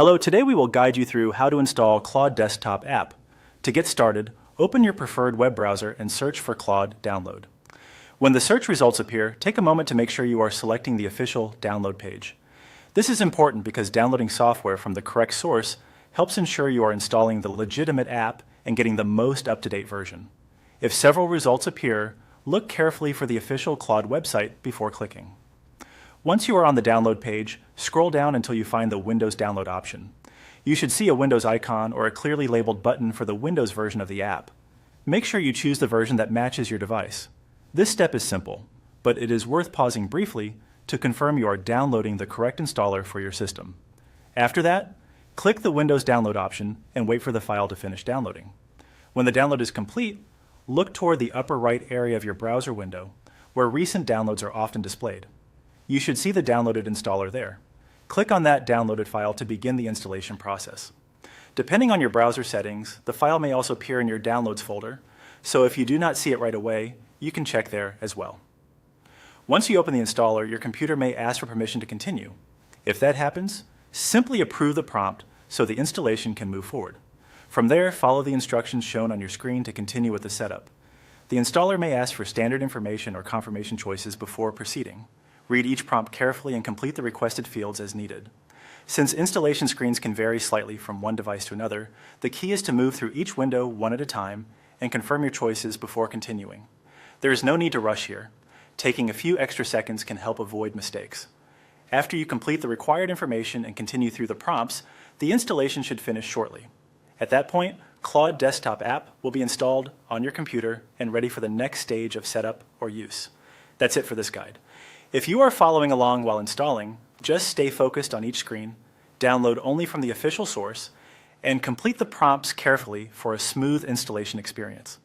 Hello, today we will guide you through how to install Claude desktop app. To get started, open your preferred web browser and search for Claude download. When the search results appear, take a moment to make sure you are selecting the official download page. This is important because downloading software from the correct source helps ensure you are installing the legitimate app and getting the most up-to-date version. If several results appear, look carefully for the official Claude website before clicking. Once you are on the download page, scroll down until you find the Windows download option. You should see a Windows icon or a clearly labeled button for the Windows version of the app. Make sure you choose the version that matches your device. This step is simple, but it is worth pausing briefly to confirm you are downloading the correct installer for your system. After that, click the Windows download option and wait for the file to finish downloading. When the download is complete, look toward the upper right area of your browser window, where recent downloads are often displayed. You should see the downloaded installer there. Click on that downloaded file to begin the installation process. Depending on your browser settings, the file may also appear in your Downloads folder, so if you do not see it right away, you can check there as well. Once you open the installer, your computer may ask for permission to continue. If that happens, simply approve the prompt so the installation can move forward. From there, follow the instructions shown on your screen to continue with the setup. The installer may ask for standard information or confirmation choices before proceeding. Read each prompt carefully and complete the requested fields as needed. Since installation screens can vary slightly from one device to another, the key is to move through each window one at a time and confirm your choices before continuing. There is no need to rush here. Taking a few extra seconds can help avoid mistakes. After you complete the required information and continue through the prompts, the installation should finish shortly. At that point, Claude desktop app will be installed on your computer and ready for the next stage of setup or use. That's it for this guide. If you are following along while installing, just stay focused on each screen, download only from the official source, and complete the prompts carefully for a smooth installation experience.